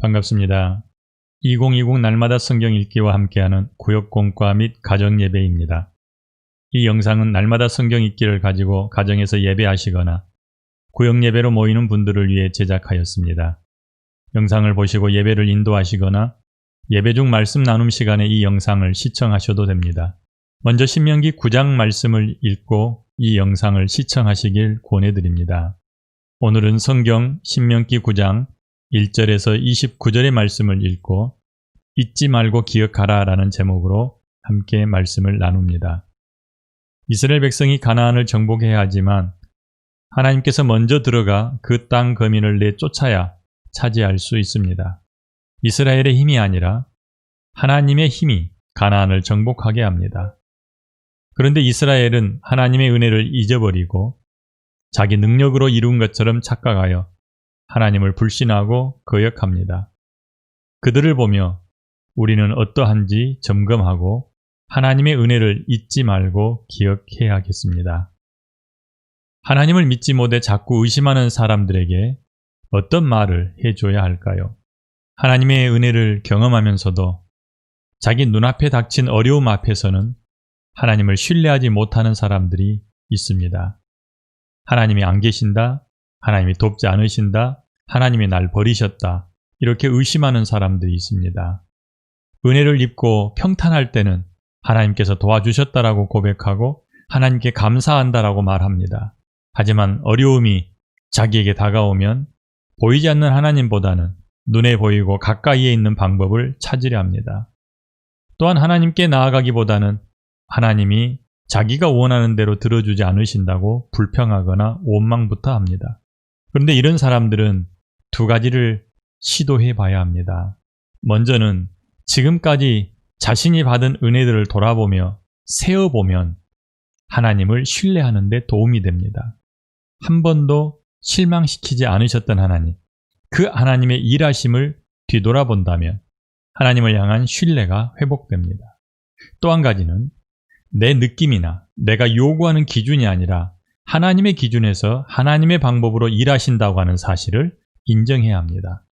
반갑습니다. 2020 날마다 성경 읽기와 함께하는 구역공과 및 가정예배입니다. 이 영상은 날마다 성경 읽기를 가지고 가정에서 예배하시거나 구역예배로 모이는 분들을 위해 제작하였습니다. 영상을 보시고 예배를 인도하시거나 예배 중 말씀 나눔 시간에 이 영상을 시청하셔도 됩니다. 먼저 신명기 9장 말씀을 읽고 이 영상을 시청하시길 권해드립니다. 오늘은 성경 신명기 9장 1절에서 29절의 말씀을 읽고 잊지 말고 기억하라 라는 제목으로 함께 말씀을 나눕니다. 이스라엘 백성이 가나안을 정복해야 하지만 하나님께서 먼저 들어가 그 땅 거민을 내쫓아야 차지할 수 있습니다. 이스라엘의 힘이 아니라 하나님의 힘이 가나안을 정복하게 합니다. 그런데 이스라엘은 하나님의 은혜를 잊어버리고 자기 능력으로 이룬 것처럼 착각하여 하나님을 불신하고 거역합니다. 그들을 보며 우리는 어떠한지 점검하고 하나님의 은혜를 잊지 말고 기억해야겠습니다. 하나님을 믿지 못해 자꾸 의심하는 사람들에게 어떤 말을 해줘야 할까요? 하나님의 은혜를 경험하면서도 자기 눈앞에 닥친 어려움 앞에서는 하나님을 신뢰하지 못하는 사람들이 있습니다. 하나님이 안 계신다, 하나님이 돕지 않으신다, 하나님이 날 버리셨다, 이렇게 의심하는 사람들이 있습니다. 은혜를 입고 평탄할 때는 하나님께서 도와주셨다라고 고백하고 하나님께 감사한다라고 말합니다. 하지만 어려움이 자기에게 다가오면 보이지 않는 하나님보다는 눈에 보이고 가까이에 있는 방법을 찾으려 합니다. 또한 하나님께 나아가기보다는 하나님이 자기가 원하는 대로 들어주지 않으신다고 불평하거나 원망부터 합니다. 그런데 이런 사람들은 두 가지를 시도해 봐야 합니다. 먼저는 지금까지 자신이 받은 은혜들을 돌아보며 세어보면 하나님을 신뢰하는 데 도움이 됩니다. 한 번도 실망시키지 않으셨던 하나님, 그 하나님의 일하심을 뒤돌아본다면 하나님을 향한 신뢰가 회복됩니다. 또 한 가지는 내 느낌이나 내가 요구하는 기준이 아니라 하나님의 기준에서 하나님의 방법으로 일하신다고 하는 사실을 인정해야 합니다.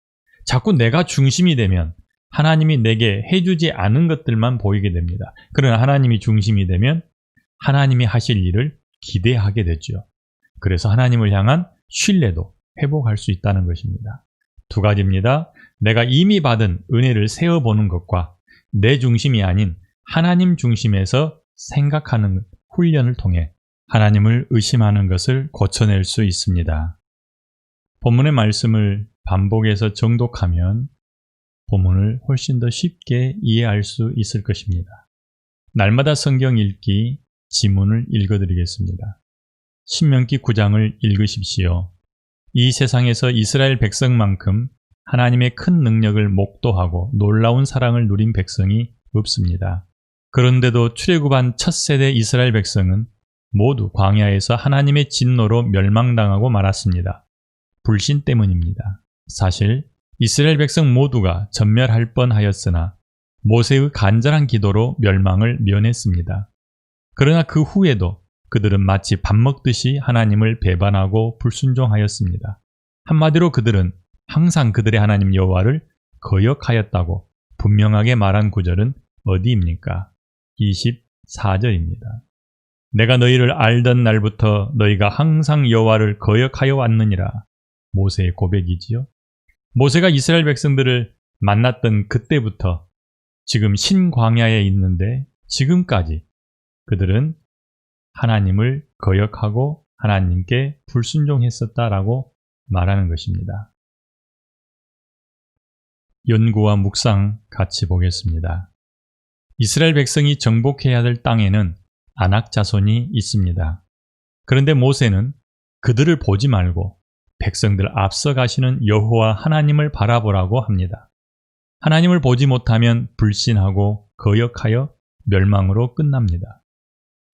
자꾸 내가 중심이 되면 하나님이 내게 해주지 않은 것들만 보이게 됩니다. 그러나 하나님이 중심이 되면 하나님이 하실 일을 기대하게 되죠. 그래서 하나님을 향한 신뢰도 회복할 수 있다는 것입니다. 두 가지입니다. 내가 이미 받은 은혜를 세어보는 것과 내 중심이 아닌 하나님 중심에서 생각하는 훈련을 통해 하나님을 의심하는 것을 고쳐낼 수 있습니다. 본문의 말씀을 반복해서 정독하면 본문을 훨씬 더 쉽게 이해할 수 있을 것입니다. 날마다 성경 읽기 지문을 읽어드리겠습니다. 신명기 9장을 읽으십시오. 이 세상에서 이스라엘 백성만큼 하나님의 큰 능력을 목도하고 놀라운 사랑을 누린 백성이 없습니다. 그런데도 출애굽한 첫 세대 이스라엘 백성은 모두 광야에서 하나님의 진노로 멸망당하고 말았습니다. 불신 때문입니다. 사실 이스라엘 백성 모두가 전멸할 뻔하였으나 모세의 간절한 기도로 멸망을 면했습니다. 그러나 그 후에도 그들은 마치 밥 먹듯이 하나님을 배반하고 불순종하였습니다. 한마디로 그들은 항상 그들의 하나님 여호와를 거역하였다고 분명하게 말한 구절은 어디입니까? 24절입니다. 내가 너희를 알던 날부터 너희가 항상 여호와를 거역하여 왔느니라. 모세의 고백이지요. 모세가 이스라엘 백성들을 만났던 그때부터 지금 신광야에 있는데 지금까지 그들은 하나님을 거역하고 하나님께 불순종했었다라고 말하는 것입니다. 연구와 묵상 같이 보겠습니다. 이스라엘 백성이 정복해야 될 땅에는 아낙 자손이 있습니다. 그런데 모세는 그들을 보지 말고 백성들 앞서가시는 여호와 하나님을 바라보라고 합니다. 하나님을 보지 못하면 불신하고 거역하여 멸망으로 끝납니다.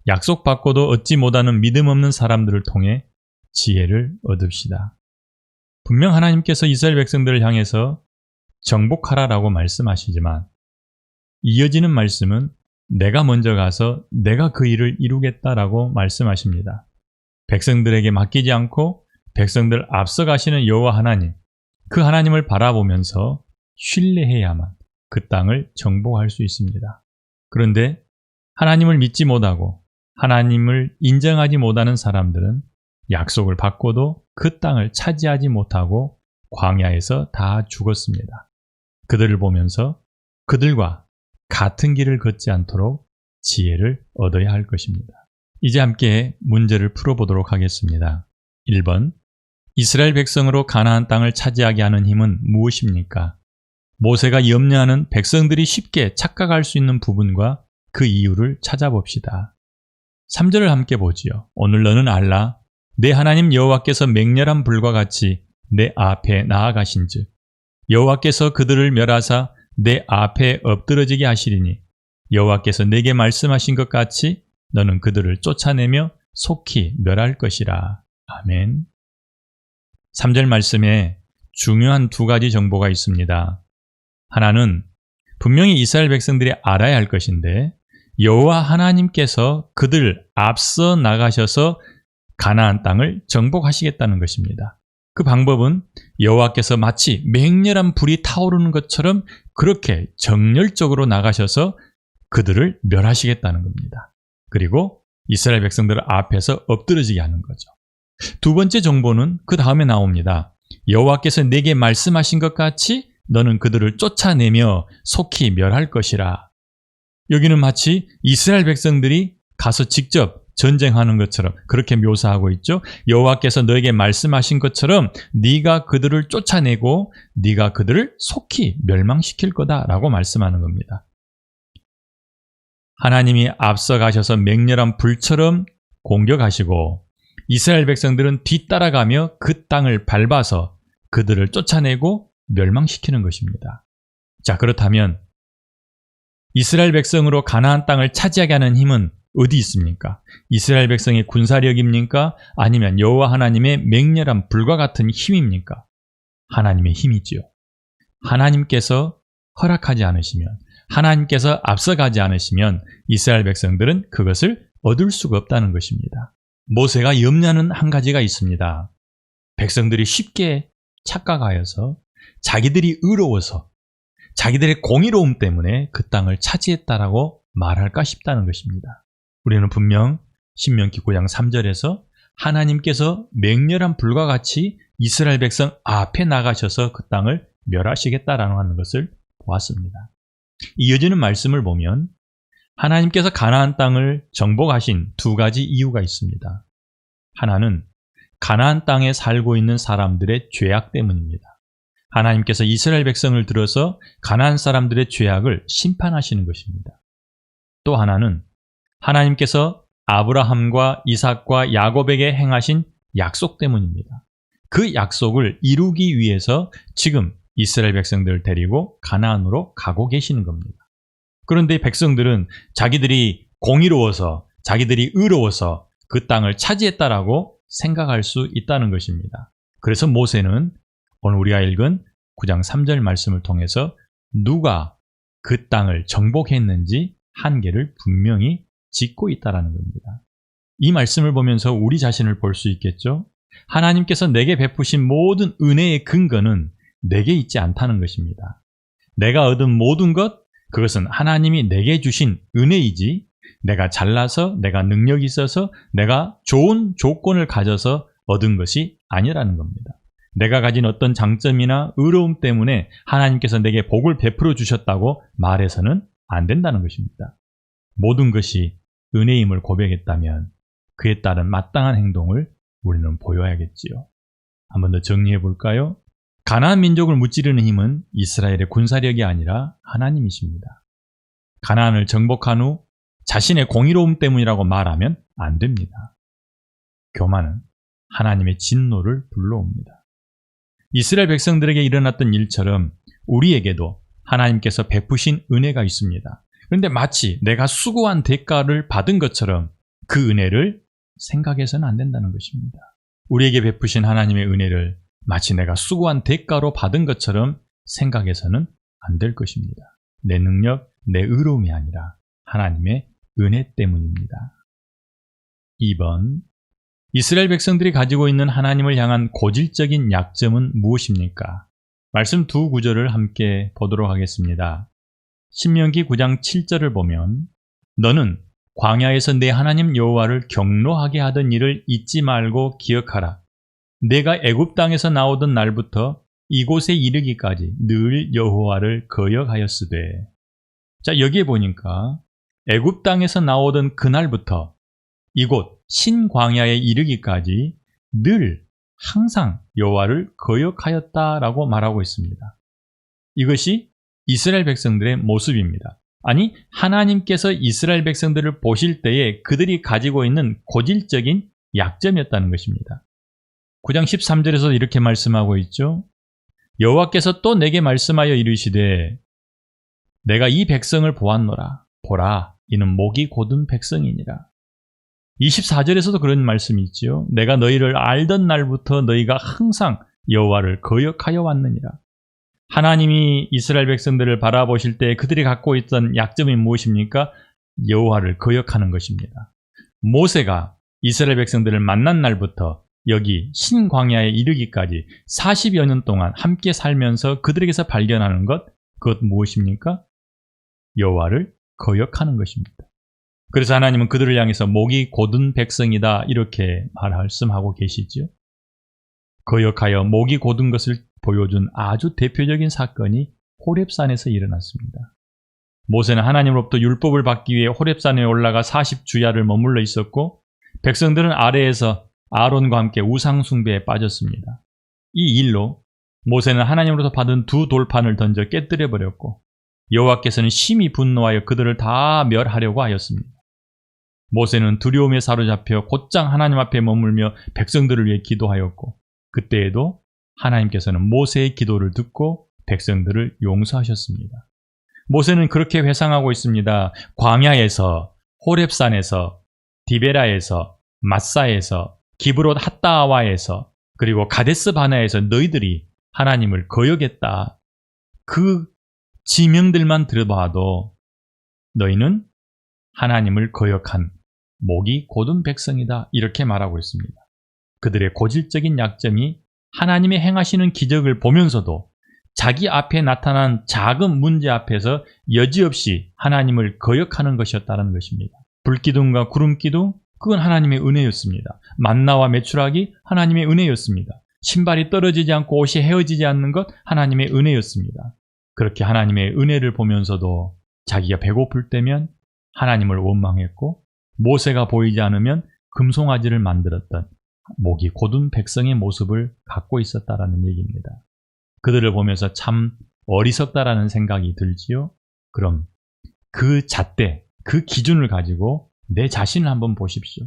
약속받고도 얻지 못하는 믿음 없는 사람들을 통해 지혜를 얻읍시다. 분명 하나님께서 이스라엘 백성들을 향해서 정복하라라고 말씀하시지만 이어지는 말씀은 내가 먼저 가서 내가 그 일을 이루겠다라고 말씀하십니다. 백성들에게 맡기지 않고 백성들 앞서가시는 여호와 하나님, 그 하나님을 바라보면서 신뢰해야만 그 땅을 정복할 수 있습니다. 그런데 하나님을 믿지 못하고 하나님을 인정하지 못하는 사람들은 약속을 받고도 그 땅을 차지하지 못하고 광야에서 다 죽었습니다. 그들을 보면서 그들과 같은 길을 걷지 않도록 지혜를 얻어야 할 것입니다. 이제 함께 문제를 풀어보도록 하겠습니다. 1번, 이스라엘 백성으로 가나안 땅을 차지하게 하는 힘은 무엇입니까? 모세가 염려하는 백성들이 쉽게 착각할 수 있는 부분과 그 이유를 찾아봅시다. 3절을 함께 보지요. 오늘 너는 알라, 내 하나님 여호와께서 맹렬한 불과 같이 내 앞에 나아가신즉 여호와께서 그들을 멸하사 내 앞에 엎드러지게 하시리니 여호와께서 내게 말씀하신 것 같이 너는 그들을 쫓아내며 속히 멸할 것이라. 아멘. 3절 말씀에 중요한 두 가지 정보가 있습니다. 하나는 분명히 이스라엘 백성들이 알아야 할 것인데 여호와 하나님께서 그들 앞서 나가셔서 가나안 땅을 정복하시겠다는 것입니다. 그 방법은 여호와께서 마치 맹렬한 불이 타오르는 것처럼 그렇게 정열적으로 나가셔서 그들을 멸하시겠다는 겁니다. 그리고 이스라엘 백성들 앞에서 엎드러지게 하는 거죠. 두 번째 정보는 그 다음에 나옵니다. 여호와께서 내게 말씀하신 것 같이 너는 그들을 쫓아내며 속히 멸할 것이라. 여기는 마치 이스라엘 백성들이 가서 직접 전쟁하는 것처럼 그렇게 묘사하고 있죠. 여호와께서 너에게 말씀하신 것처럼 네가 그들을 쫓아내고 네가 그들을 속히 멸망시킬 거다라고 말씀하는 겁니다. 하나님이 앞서가셔서 맹렬한 불처럼 공격하시고 이스라엘 백성들은 뒤따라가며 그 땅을 밟아서 그들을 쫓아내고 멸망시키는 것입니다. 자, 그렇다면 이스라엘 백성으로 가나안 땅을 차지하게 하는 힘은 어디 있습니까? 이스라엘 백성의 군사력입니까? 아니면 여호와 하나님의 맹렬한 불과 같은 힘입니까? 하나님의 힘이지요. 하나님께서 허락하지 않으시면, 하나님께서 앞서가지 않으시면 이스라엘 백성들은 그것을 얻을 수가 없다는 것입니다. 모세가 염려하는 한 가지가 있습니다. 백성들이 쉽게 착각하여서 자기들이 의로워서 자기들의 공의로움 때문에 그 땅을 차지했다라고 말할까 싶다는 것입니다. 우리는 분명 신명기 9장 3절에서 하나님께서 맹렬한 불과 같이 이스라엘 백성 앞에 나가셔서 그 땅을 멸하시겠다라는 하는 것을 보았습니다. 이어지는 말씀을 보면 하나님께서 가나안 땅을 정복하신 두 가지 이유가 있습니다. 하나는 가나안 땅에 살고 있는 사람들의 죄악 때문입니다. 하나님께서 이스라엘 백성을 들어서 가나안 사람들의 죄악을 심판하시는 것입니다. 또 하나는 하나님께서 아브라함과 이삭과 야곱에게 행하신 약속 때문입니다. 그 약속을 이루기 위해서 지금 이스라엘 백성들을 데리고 가나안으로 가고 계시는 겁니다. 그런데 백성들은 자기들이 공의로워서 자기들이 의로워서 그 땅을 차지했다라고 생각할 수 있다는 것입니다. 그래서 모세는 오늘 우리가 읽은 9장 3절 말씀을 통해서 누가 그 땅을 정복했는지 한계를 분명히 짚고 있다는 겁니다. 이 말씀을 보면서 우리 자신을 볼 수 있겠죠? 하나님께서 내게 베푸신 모든 은혜의 근거는 내게 있지 않다는 것입니다. 내가 얻은 모든 것, 그것은 하나님이 내게 주신 은혜이지 내가 잘나서, 내가 능력이 있어서, 내가 좋은 조건을 가져서 얻은 것이 아니라는 겁니다. 내가 가진 어떤 장점이나 의로움 때문에 하나님께서 내게 복을 베풀어 주셨다고 말해서는 안 된다는 것입니다. 모든 것이 은혜임을 고백했다면 그에 따른 마땅한 행동을 우리는 보여야겠지요. 한 번 더 정리해 볼까요? 가나안 민족을 무찌르는 힘은 이스라엘의 군사력이 아니라 하나님이십니다. 가나안을 정복한 후 자신의 공의로움 때문이라고 말하면 안 됩니다. 교만은 하나님의 진노를 불러옵니다. 이스라엘 백성들에게 일어났던 일처럼 우리에게도 하나님께서 베푸신 은혜가 있습니다. 그런데 마치 내가 수고한 대가를 받은 것처럼 그 은혜를 생각해서는 안 된다는 것입니다. 우리에게 베푸신 하나님의 은혜를 마치 내가 수고한 대가로 받은 것처럼 생각해서는 안 될 것입니다. 내 능력, 내 의로움이 아니라 하나님의 은혜 때문입니다. 2번, 이스라엘 백성들이 가지고 있는 하나님을 향한 고질적인 약점은 무엇입니까? 말씀 두 구절을 함께 보도록 하겠습니다. 신명기 9장 7절을 보면 너는 광야에서 내 하나님 여호와를 경노하게 하던 일을 잊지 말고 기억하라. 내가 애굽 땅에서 나오던 날부터 이곳에 이르기까지 늘 여호와를 거역하였으되. 자, 여기에 보니까 애굽 땅에서 나오던 그날부터 이곳 신광야에 이르기까지 늘 항상 여호와를 거역하였다라고 말하고 있습니다. 이것이 이스라엘 백성들의 모습입니다. 아니, 하나님께서 이스라엘 백성들을 보실 때에 그들이 가지고 있는 고질적인 약점이었다는 것입니다. 9장 13절에서 이렇게 말씀하고 있죠. 여호와께서 또 내게 말씀하여 이르시되 내가 이 백성을 보았노라. 보라, 이는 목이 곧은 백성이니라. 24절에서도 그런 말씀이 있죠. 내가 너희를 알던 날부터 너희가 항상 여호와를 거역하여 왔느니라. 하나님이 이스라엘 백성들을 바라보실 때 그들이 갖고 있던 약점이 무엇입니까? 여호와를 거역하는 것입니다. 모세가 이스라엘 백성들을 만난 날부터 여기 신광야에 이르기까지 40여 년 동안 함께 살면서 그들에게서 발견하는 것, 그것 무엇입니까? 여호와를 거역하는 것입니다. 그래서 하나님은 그들을 향해서 목이 곧은 백성이다 이렇게 말씀하고 계시죠. 거역하여 목이 곧은 것을 보여준 아주 대표적인 사건이 호렙산에서 일어났습니다. 모세는 하나님으로부터 율법을 받기 위해 호렙산에 올라가 40주야를 머물러 있었고 백성들은 아래에서 아론과 함께 우상 숭배에 빠졌습니다. 이 일로 모세는 하나님으로부터 받은 두 돌판을 던져 깨뜨려 버렸고 여호와께서는 심히 분노하여 그들을 다 멸하려고 하였습니다. 모세는 두려움에 사로잡혀 곧장 하나님 앞에 머물며 백성들을 위해 기도하였고 그때에도 하나님께서는 모세의 기도를 듣고 백성들을 용서하셨습니다. 모세는 그렇게 회상하고 있습니다. 광야에서, 호렙산에서, 디베라에서, 마사에서, 기브롯 핫다와에서, 그리고 가데스 바네아에서 너희들이 하나님을 거역했다. 그 지명들만 들어봐도 너희는 하나님을 거역한 목이 곧은 백성이다 이렇게 말하고 있습니다. 그들의 고질적인 약점이 하나님의 행하시는 기적을 보면서도 자기 앞에 나타난 작은 문제 앞에서 여지없이 하나님을 거역하는 것이었다는 것입니다. 불기둥과 구름기둥, 그건 하나님의 은혜였습니다. 만나와 메추라기, 하나님의 은혜였습니다. 신발이 떨어지지 않고 옷이 헤어지지 않는 것, 하나님의 은혜였습니다. 그렇게 하나님의 은혜를 보면서도 자기가 배고플 때면 하나님을 원망했고 모세가 보이지 않으면 금송아지를 만들었던 목이 곧은 백성의 모습을 갖고 있었다라는 얘기입니다. 그들을 보면서 참 어리석다라는 생각이 들지요. 그럼 그 잣대, 그 기준을 가지고 내 자신을 한번 보십시오.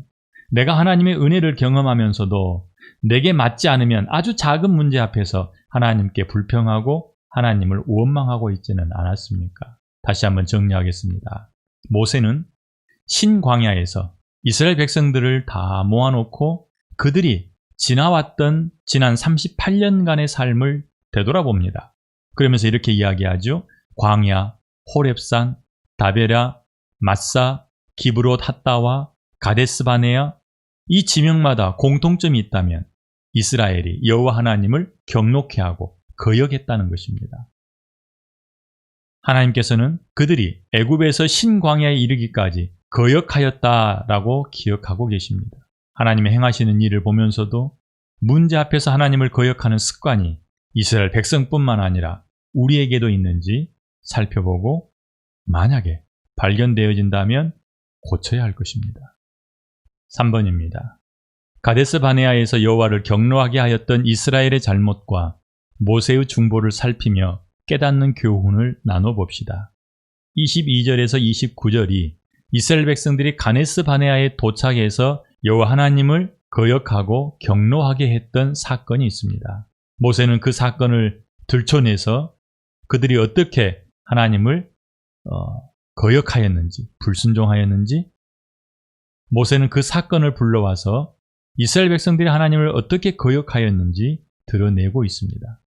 내가 하나님의 은혜를 경험하면서도 내게 맞지 않으면 아주 작은 문제 앞에서 하나님께 불평하고 하나님을 원망하고 있지는 않았습니까? 다시 한번 정리하겠습니다. 모세는 신광야에서 이스라엘 백성들을 다 모아놓고 그들이 지나왔던 지난 38년간의 삶을 되돌아봅니다. 그러면서 이렇게 이야기하죠. 광야, 호렙산, 다베라, 마사, 기브롯 핫다와 가데스 바네아, 이 지명마다 공통점이 있다면 이스라엘이 여호와 하나님을 경노케 하고 거역했다는 것입니다. 하나님께서는 그들이 애굽에서 신광야에 이르기까지 거역하였다라고 기억하고 계십니다. 하나님의 행하시는 일을 보면서도 문제 앞에서 하나님을 거역하는 습관이 이스라엘 백성뿐만 아니라 우리에게도 있는지 살펴보고 만약에 발견되어진다면 고쳐야 할 것입니다. 3번입니다. 가데스 바네아에서 여호와를 경노하게 하였던 이스라엘의 잘못과 모세의 중보를 살피며 깨닫는 교훈을 나눠봅시다. 22절에서 29절이 이스라엘 백성들이 가데스 바네아에 도착해서 여호와 하나님을 거역하고 경노하게 했던 사건이 있습니다. 모세는 그 사건을 들춰내서 그들이 어떻게 하나님을 거역하였는지, 불순종하였는지, 모세는 그 사건을 불러와서 이스라엘 백성들이 하나님을 어떻게 거역하였는지 드러내고 있습니다.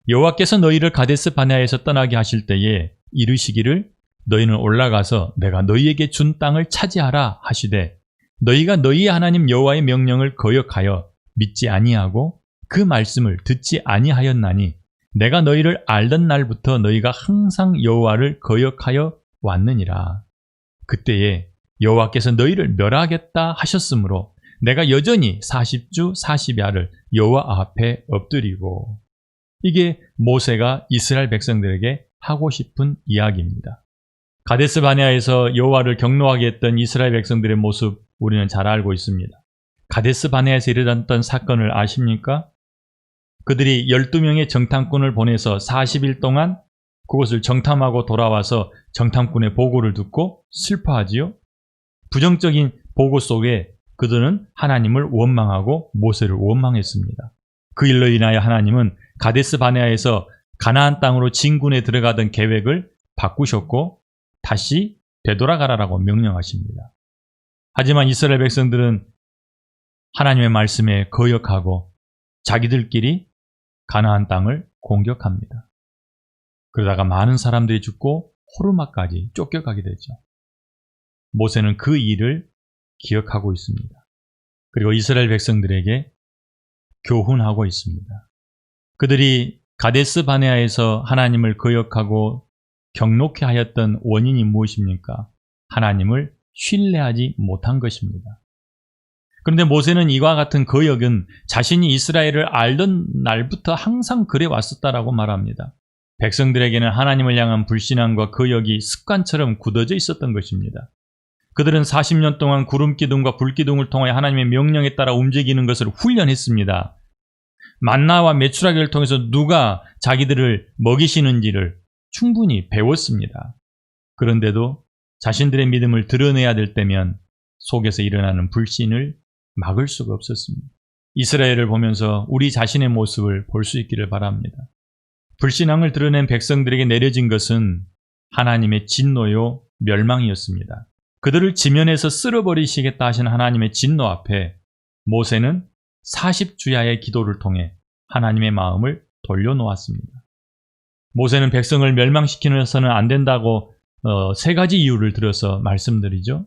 여호와께서 너희를 가데스 바네아에서 떠나게 하실 때에 이르시기를 너희는 올라가서 내가 너희에게 준 땅을 차지하라 하시되 너희가 너희의 하나님 여호와의 명령을 거역하여 믿지 아니하고 그 말씀을 듣지 아니하였나니 내가 너희를 알던 날부터 너희가 항상 여호와를 거역하여 왔느니라. 그때에 여호와께서 너희를 멸하겠다 하셨으므로 내가 여전히 40주 40야를 여호와 앞에 엎드리고. 이게 모세가 이스라엘 백성들에게 하고 싶은 이야기입니다. 가데스 바네아에서 여호와를 경노하게 했던 이스라엘 백성들의 모습 우리는 잘 알고 있습니다. 가데스 바네아에서 일어났던 사건을 아십니까? 그들이 12명의 정탐꾼을 보내서 40일 동안 그곳을 정탐하고 돌아와서 정탐꾼의 보고를 듣고 슬퍼하지요. 부정적인 보고 속에 그들은 하나님을 원망하고 모세를 원망했습니다. 그 일로 인하여 하나님은 가데스 바네아에서 가나안 땅으로 진군에 들어가던 계획을 바꾸셨고 다시 되돌아가라라고 명령하십니다. 하지만 이스라엘 백성들은 하나님의 말씀에 거역하고 자기들끼리 가나안 땅을 공격합니다. 그러다가 많은 사람들이 죽고 호르마까지 쫓겨가게 되죠. 모세는 그 일을 기억하고 있습니다. 그리고 이스라엘 백성들에게 교훈하고 있습니다. 그들이 가데스 바네아에서 하나님을 거역하고 경노케 하였던 원인이 무엇입니까? 하나님을 신뢰하지 못한 것입니다. 그런데 모세는 이와 같은 거역은 자신이 이스라엘을 알던 날부터 항상 그래 왔었다라고 말합니다. 백성들에게는 하나님을 향한 불신앙과 거역이 습관처럼 굳어져 있었던 것입니다. 그들은 40년 동안 구름기둥과 불기둥을 통하여 하나님의 명령에 따라 움직이는 것을 훈련했습니다. 만나와 메추라기를 통해서 누가 자기들을 먹이시는지를 충분히 배웠습니다. 그런데도 자신들의 믿음을 드러내야 될 때면 속에서 일어나는 불신을 막을 수가 없었습니다. 이스라엘을 보면서 우리 자신의 모습을 볼 수 있기를 바랍니다. 불신앙을 드러낸 백성들에게 내려진 것은 하나님의 진노요 멸망이었습니다. 그들을 지면에서 쓸어버리시겠다 하신 하나님의 진노 앞에 모세는 40주야의 기도를 통해 하나님의 마음을 돌려놓았습니다. 모세는 백성을 멸망시키면서는 안 된다고 세 가지 이유를 들어서 말씀드리죠.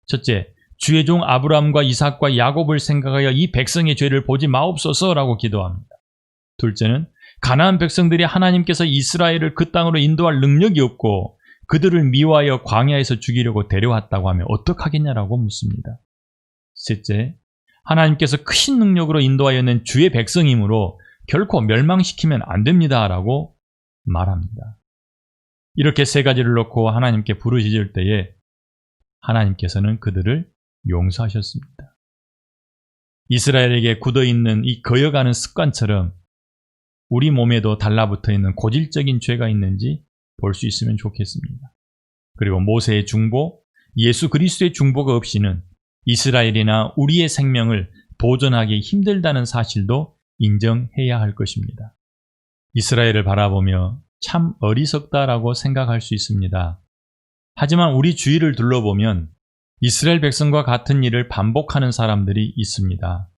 첫째, 주의 종 아브라함과 이삭과 야곱을 생각하여 이 백성의 죄를 보지 마옵소서라고 기도합니다. 둘째는 가나안 백성들이 하나님께서 이스라엘을 그 땅으로 인도할 능력이 없고 그들을 미워하여 광야에서 죽이려고 데려왔다고 하면 어떡하겠냐라고 묻습니다. 셋째, 하나님께서 크신 능력으로 인도하여 낸 주의 백성이므로 결코 멸망시키면 안 됩니다라고 말합니다. 이렇게 세 가지를 놓고 하나님께 부르짖을 때에 하나님께서는 그들을 용서하셨습니다. 이스라엘에게 굳어있는 이 거여가는 습관처럼 우리 몸에도 달라붙어 있는 고질적인 죄가 있는지 볼 수 있으면 좋겠습니다. 그리고 모세의 중보, 예수 그리스도의 중보가 없이는 이스라엘이나 우리의 생명을 보존하기 힘들다는 사실도 인정해야 할 것입니다. 이스라엘을 바라보며 참 어리석다라고 생각할 수 있습니다. 하지만 우리 주위를 둘러보면 이스라엘 백성과 같은 일을 반복하는 사람들이 있습니다.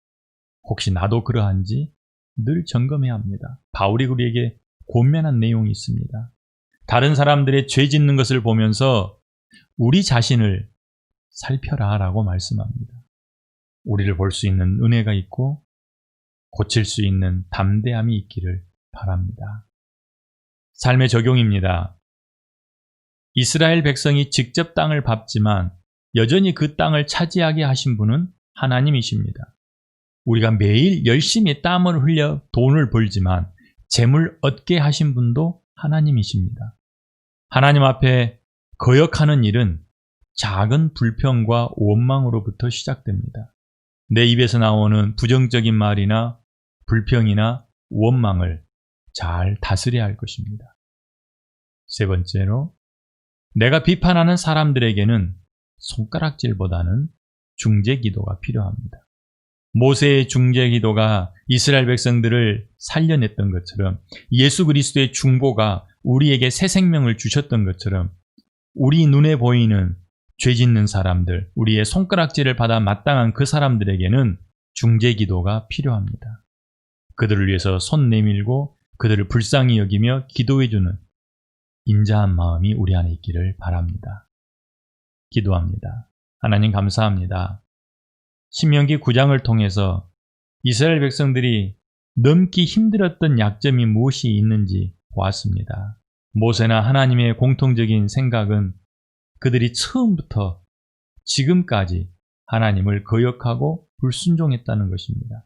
혹시 나도 그러한지 늘 점검해야 합니다. 바울이 우리에게 권면한 내용이 있습니다. 다른 사람들의 죄 짓는 것을 보면서 우리 자신을 살펴라 라고 말씀합니다. 우리를 볼 수 있는 은혜가 있고 고칠 수 있는 담대함이 있기를 바랍니다. 삶의 적용입니다. 이스라엘 백성이 직접 땅을 밟지만 여전히 그 땅을 차지하게 하신 분은 하나님이십니다. 우리가 매일 열심히 땀을 흘려 돈을 벌지만 재물 얻게 하신 분도 하나님이십니다. 하나님 앞에 거역하는 일은 작은 불평과 원망으로부터 시작됩니다. 내 입에서 나오는 부정적인 말이나 불평이나 원망을 잘 다스려야 할 것입니다. 세 번째로, 내가 비판하는 사람들에게는 손가락질보다는 중재기도가 필요합니다. 모세의 중재기도가 이스라엘 백성들을 살려냈던 것처럼 예수 그리스도의 중보가 우리에게 새 생명을 주셨던 것처럼 우리 눈에 보이는 죄 짓는 사람들, 우리의 손가락질을 받아 마땅한 그 사람들에게는 중재기도가 필요합니다. 그들을 위해서 손 내밀고 그들을 불쌍히 여기며 기도해주는 인자한 마음이 우리 안에 있기를 바랍니다. 기도합니다. 하나님 감사합니다. 신명기 9장을 통해서 이스라엘 백성들이 넘기 힘들었던 약점이 무엇이 있는지 보았습니다. 모세나 하나님의 공통적인 생각은 그들이 처음부터 지금까지 하나님을 거역하고 불순종했다는 것입니다.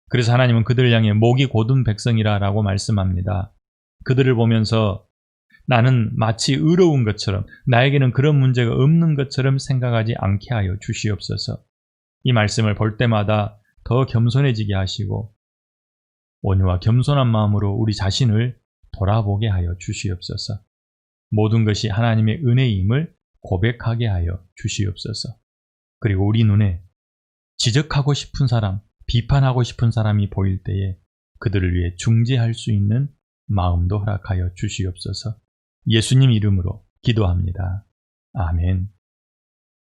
그래서 하나님은 그들을 향해 목이 곧은 백성이라고 말씀합니다. 그들을 보면서 나는 마치 의로운 것처럼, 나에게는 그런 문제가 없는 것처럼 생각하지 않게 하여 주시옵소서. 이 말씀을 볼 때마다 더 겸손해지게 하시고 온유와 겸손한 마음으로 우리 자신을 돌아보게 하여 주시옵소서. 모든 것이 하나님의 은혜임을 고백하게 하여 주시옵소서. 그리고 우리 눈에 지적하고 싶은 사람, 비판하고 싶은 사람이 보일 때에 그들을 위해 중재할 수 있는 마음도 허락하여 주시옵소서. 예수님 이름으로 기도합니다. 아멘.